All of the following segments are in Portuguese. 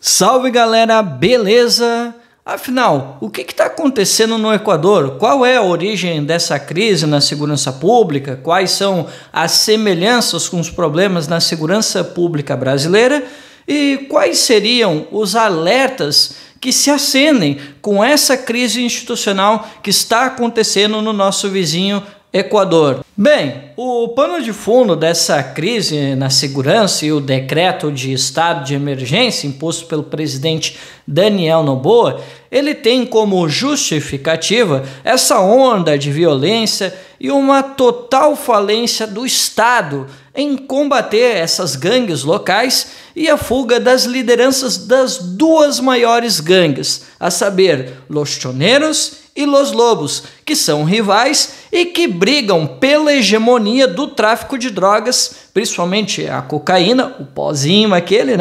Salve galera, beleza? Afinal, o que está acontecendo no Equador? Qual é a origem dessa crise na segurança pública? Quais são as semelhanças com os problemas na segurança pública brasileira? E quais seriam os alertas que se acendem com essa crise institucional que está acontecendo no nosso vizinho Equador? Bem, o pano de fundo dessa crise na segurança e o decreto de estado de emergência imposto pelo presidente Daniel Noboa, ele tem como justificativa essa onda de violência e uma total falência do Estado em combater essas gangues locais e a fuga das lideranças das duas maiores gangues, a saber, Los Choneros e Los Lobos, que são rivais e que brigam pela hegemonia do tráfico de drogas, principalmente a cocaína, o pozinho aquele,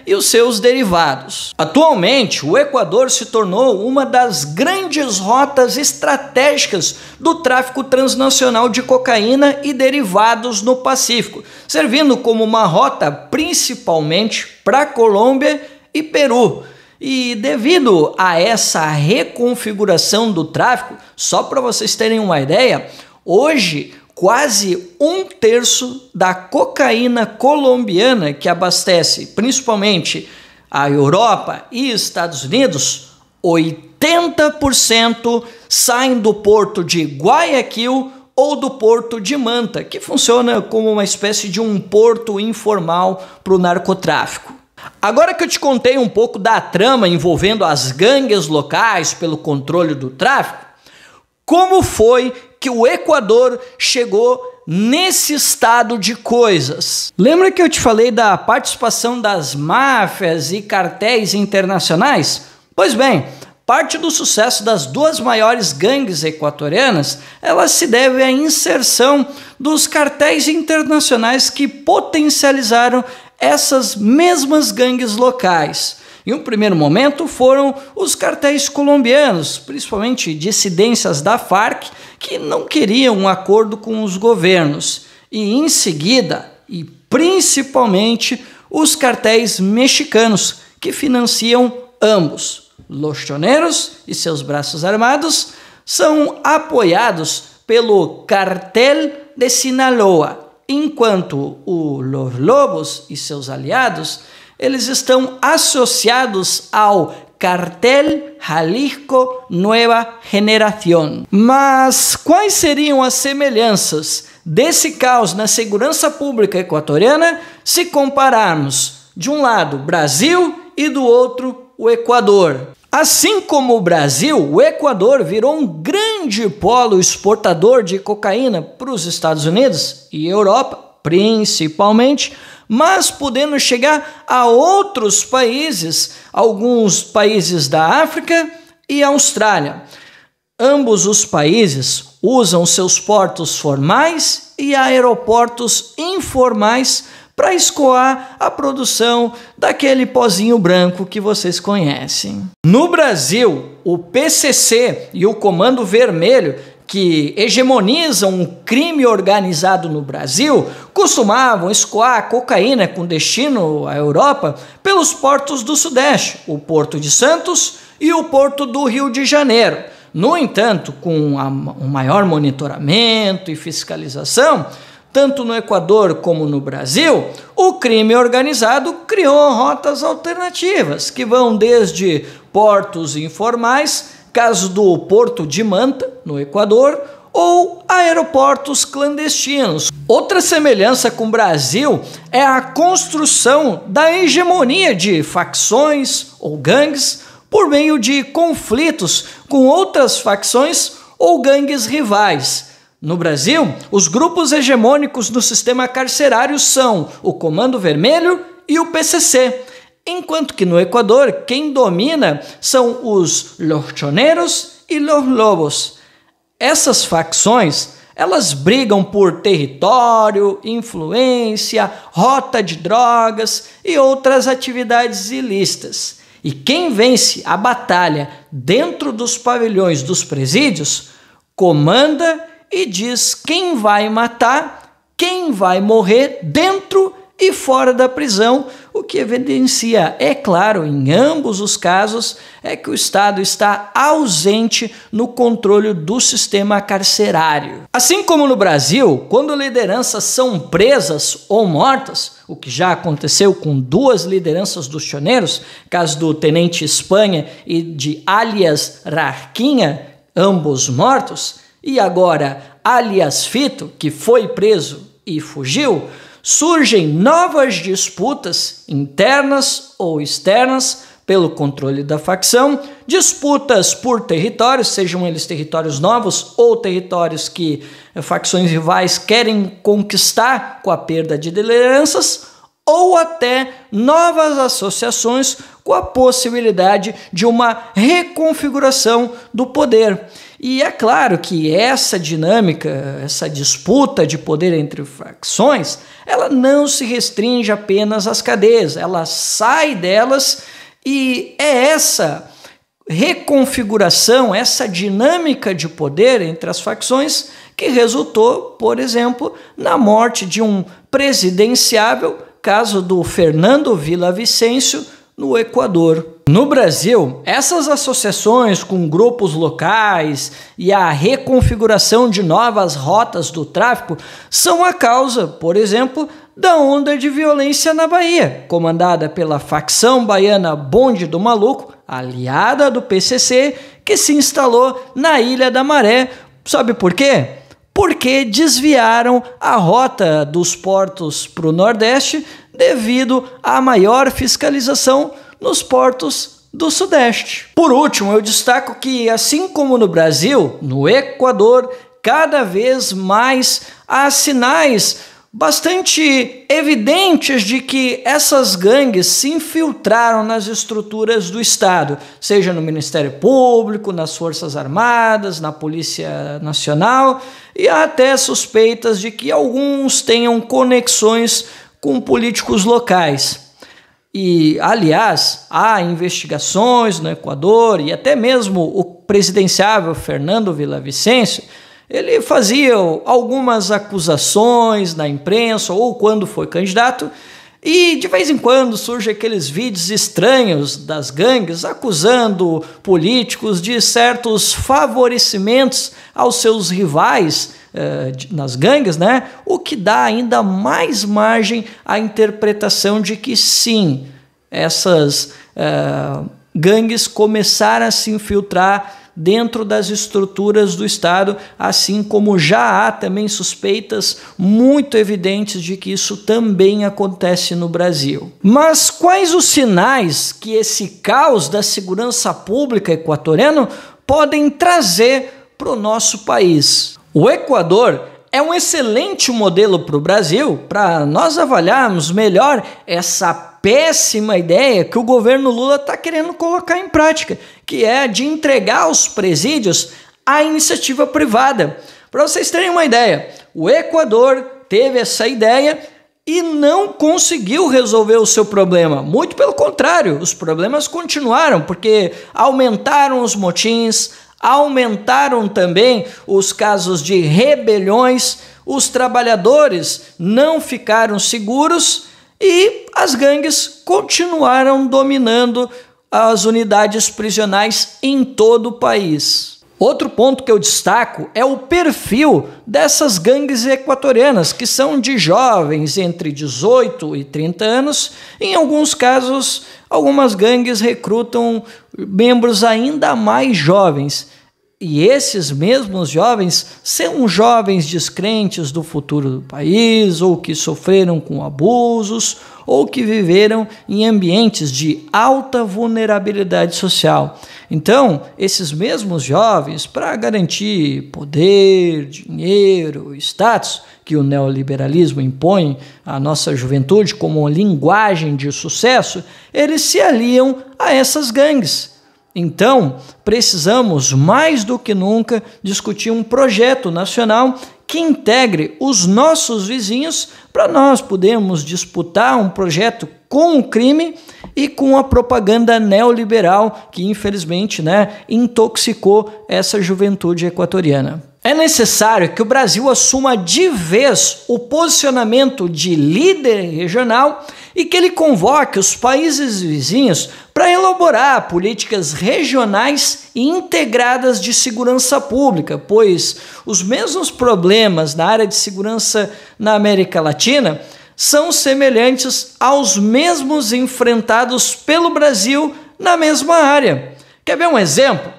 e os seus derivados. Atualmente, o Equador se tornou uma das grandes rotas estratégicas do tráfico transnacional de cocaína e derivados no Pacífico, servindo como uma rota principalmente para Colômbia e Peru. E devido a essa reconfiguração do tráfico, só para vocês terem uma ideia, hoje quase 1/3 da cocaína colombiana que abastece principalmente a Europa e Estados Unidos, 80% saem do porto de Guayaquil ou do porto de Manta, que funciona como uma espécie de um porto informal para o narcotráfico. Agora que eu te contei um pouco da trama envolvendo as gangues locais pelo controle do tráfico, como foi que o Equador chegou nesse estado de coisas? Lembra que eu te falei da participação das máfias e cartéis internacionais? Pois bem, parte do sucesso das duas maiores gangues equatorianas, ela se deve à inserção dos cartéis internacionais que potencializaram essas mesmas gangues locais. Em um primeiro momento foram os cartéis colombianos, principalmente dissidências da Farc, que não queriam um acordo com os governos. E em seguida, e principalmente, os cartéis mexicanos, que financiam ambos. Los Choneros e seus braços armados são apoiados pelo Cartel de Sinaloa, enquanto Los Lobos e seus aliados, eles estão associados ao Cartel Jalisco Nueva Generación. Mas quais seriam as semelhanças desse caos na segurança pública equatoriana se compararmos, de um lado, Brasil e do outro, o Equador? Assim como o Brasil, o Equador virou um grande polo exportador de cocaína para os Estados Unidos e Europa, principalmente, mas podendo chegar a outros países, alguns países da África e Austrália. Ambos os países usam seus portos formais e aeroportos informais para escoar a produção daquele pozinho branco que vocês conhecem. No Brasil, o PCC e o Comando Vermelho, que hegemonizam o crime organizado no Brasil, costumavam escoar cocaína com destino à Europa pelos portos do Sudeste, o Porto de Santos e o Porto do Rio de Janeiro. No entanto, com um maior monitoramento e fiscalização, tanto no Equador como no Brasil, o crime organizado criou rotas alternativas, que vão desde portos informais, caso do Porto de Manta, no Equador, ou aeroportos clandestinos. Outra semelhança com o Brasil é a construção da hegemonia de facções ou gangues por meio de conflitos com outras facções ou gangues rivais. No Brasil, os grupos hegemônicos do sistema carcerário são o Comando Vermelho e o PCC, enquanto que no Equador quem domina são os Los Choneros e Los Lobos. Essas facções, elas brigam por território, influência, rota de drogas e outras atividades ilícitas. E quem vence a batalha dentro dos pavilhões dos presídios comanda e diz quem vai matar, quem vai morrer dentro e fora da prisão, o que evidencia, é claro, em ambos os casos, é que o Estado está ausente no controle do sistema carcerário. Assim como no Brasil, quando lideranças são presas ou mortas, o que já aconteceu com 2 lideranças dos choneiros, caso do Tenente Espanha e de alias Rarquinha, ambos mortos, e agora alias Fito, que foi preso e fugiu, surgem novas disputas internas ou externas pelo controle da facção, disputas por territórios, sejam eles territórios novos ou territórios que facções rivais querem conquistar com a perda de lideranças, ou até novas associações com a possibilidade de uma reconfiguração do poder. E é claro que essa dinâmica, essa disputa de poder entre facções, ela não se restringe apenas às cadeias, ela sai delas, e é essa reconfiguração, essa dinâmica de poder entre as facções que resultou, por exemplo, na morte de um presidenciável, caso do Fernando Villavicencio, no Equador. No Brasil, essas associações com grupos locais e a reconfiguração de novas rotas do tráfico são a causa, por exemplo, da onda de violência na Bahia, comandada pela facção baiana Bonde do Maluco, aliada do PCC, que se instalou na Ilha da Maré. Sabe por quê? Porque desviaram a rota dos portos para o Nordeste devido à maior fiscalização nos portos do Sudeste. Por último, eu destaco que, assim como no Brasil, no Equador, cada vez mais há sinais bastante evidentes de que essas gangues se infiltraram nas estruturas do Estado, seja no Ministério Público, nas Forças Armadas, na Polícia Nacional, e há até suspeitas de que alguns tenham conexões com políticos locais. E, aliás, há investigações no Equador e até mesmo o presidenciável Fernando Villavicencio, ele fazia algumas acusações na imprensa ou quando foi candidato, e de vez em quando surgem aqueles vídeos estranhos das gangues acusando políticos de certos favorecimentos aos seus rivais nas gangues, né? O que dá ainda mais margem à interpretação de que sim, essas gangues começaram a se infiltrar dentro das estruturas do Estado, assim como já há também suspeitas muito evidentes de que isso também acontece no Brasil. Mas quais os sinais que esse caos da segurança pública equatoriano podem trazer para o nosso país? O Equador é um excelente modelo para o Brasil para nós avaliarmos melhor essa péssima ideia que o governo Lula está querendo colocar em prática, que é de entregar os presídios à iniciativa privada. Para vocês terem uma ideia, o Equador teve essa ideia e não conseguiu resolver o seu problema. Muito pelo contrário, os problemas continuaram, porque aumentaram os motins, aumentaram também os casos de rebeliões, os trabalhadores não ficaram seguros e as gangues continuaram dominando as unidades prisionais em todo o país. Outro ponto que eu destaco é o perfil dessas gangues equatorianas, que são de jovens entre 18 e 30 anos. Em alguns casos, algumas gangues recrutam membros ainda mais jovens. E esses mesmos jovens são jovens descrentes do futuro do país, ou que sofreram com abusos, ou que viveram em ambientes de alta vulnerabilidade social. Então, esses mesmos jovens, para garantir poder, dinheiro, status, que o neoliberalismo impõe à nossa juventude como linguagem de sucesso, eles se aliam a essas gangues. Então, precisamos mais do que nunca discutir um projeto nacional que integre os nossos vizinhos para nós podermos disputar um projeto com o crime e com a propaganda neoliberal que, infelizmente, intoxicou essa juventude equatoriana. É necessário que o Brasil assuma de vez o posicionamento de líder regional e que ele convoque os países vizinhos para elaborar políticas regionais e integradas de segurança pública, pois os mesmos problemas na área de segurança na América Latina são semelhantes aos mesmos enfrentados pelo Brasil na mesma área. Quer ver um exemplo?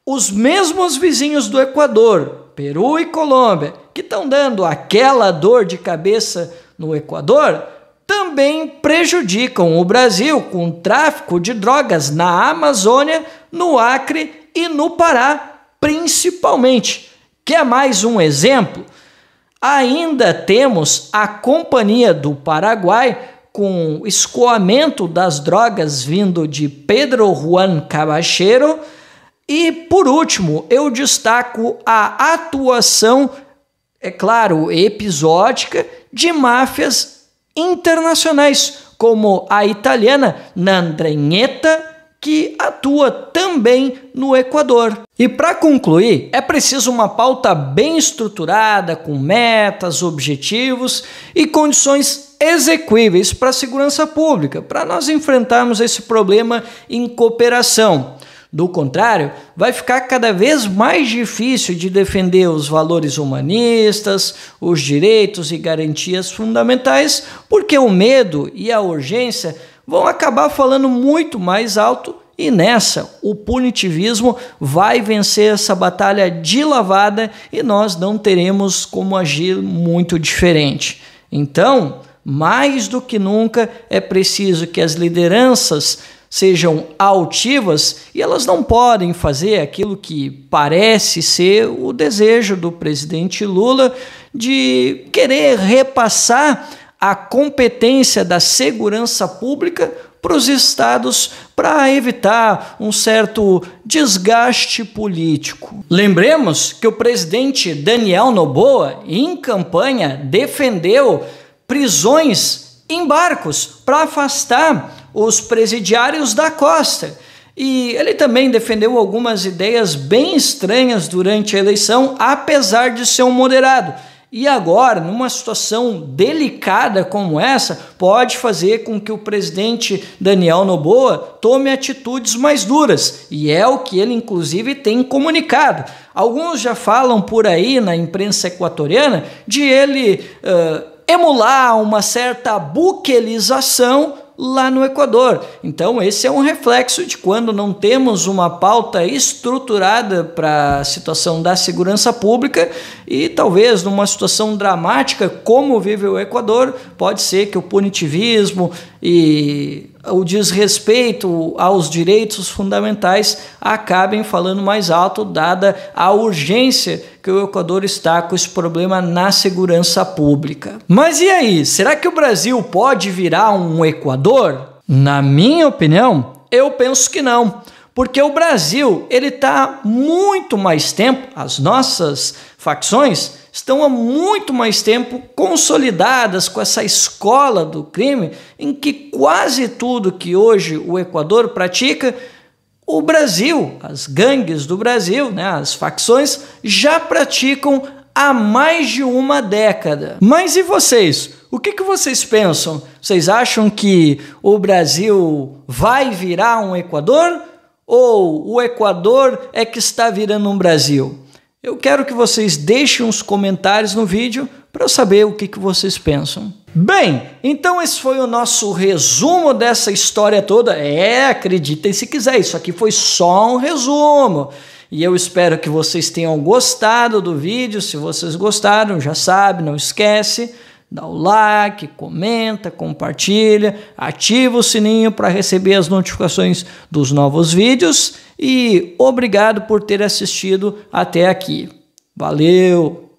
Os mesmos vizinhos do Equador, Peru e Colômbia, que estão dando aquela dor de cabeça no Equador, também prejudicam o Brasil com o tráfico de drogas na Amazônia, no Acre e no Pará, principalmente. Quer mais um exemplo? Ainda temos a Companhia do Paraguai, com o escoamento das drogas vindo de Pedro Juan Caballero. E, por último, eu destaco a atuação, é claro, episódica, de máfias internacionais, como a italiana 'Ndrangheta, que atua também no Equador. E para concluir, é preciso uma pauta bem estruturada, com metas, objetivos e condições exequíveis para a segurança pública, para nós enfrentarmos esse problema em cooperação. Do contrário, vai ficar cada vez mais difícil de defender os valores humanistas, os direitos e garantias fundamentais, porque o medo e a urgência vão acabar falando muito mais alto e nessa o punitivismo vai vencer essa batalha de lavada e nós não teremos como agir muito diferente. Então, mais do que nunca, é preciso que as lideranças sejam altivas e elas não podem fazer aquilo que parece ser o desejo do presidente Lula de querer repassar a competência da segurança pública para os estados para evitar um certo desgaste político. Lembremos que o presidente Daniel Noboa, em campanha, defendeu prisões em barcos para afastar os presidiários da costa. E ele também defendeu algumas ideias bem estranhas durante a eleição, apesar de ser um moderado. E agora, numa situação delicada como essa, pode fazer com que o presidente Daniel Noboa tome atitudes mais duras. E é o que ele, inclusive, tem comunicado. Alguns já falam por aí na imprensa equatoriana de ele emular uma certa buquelização lá no Equador. Então esse é um reflexo de quando não temos uma pauta estruturada para a situação da segurança pública e talvez numa situação dramática como vive o Equador, pode ser que o punitivismo e o desrespeito aos direitos fundamentais acabem falando mais alto, dada a urgência que o Equador está com esse problema na segurança pública. Mas e aí, será que o Brasil pode virar um Equador? Na minha opinião, eu penso que não, porque o Brasil ele está muito mais tempo, as nossas facções estão há muito mais tempo consolidadas com essa escola do crime em que quase tudo que hoje o Equador pratica, o Brasil, as gangues do Brasil, né, as facções, já praticam há mais de uma década. Mas e vocês? O que vocês pensam? Vocês acham que o Brasil vai virar um Equador? Ou o Equador é que está virando um Brasil? Eu quero que vocês deixem uns comentários no vídeo para eu saber o que vocês pensam. Bem, então esse foi o nosso resumo dessa história toda. Acreditem se quiser, isso aqui foi só um resumo. E eu espero que vocês tenham gostado do vídeo. Se vocês gostaram, já sabe, não esquece, dá o like, comenta, compartilha, ativa o sininho para receber as notificações dos novos vídeos. E obrigado por ter assistido até aqui. Valeu!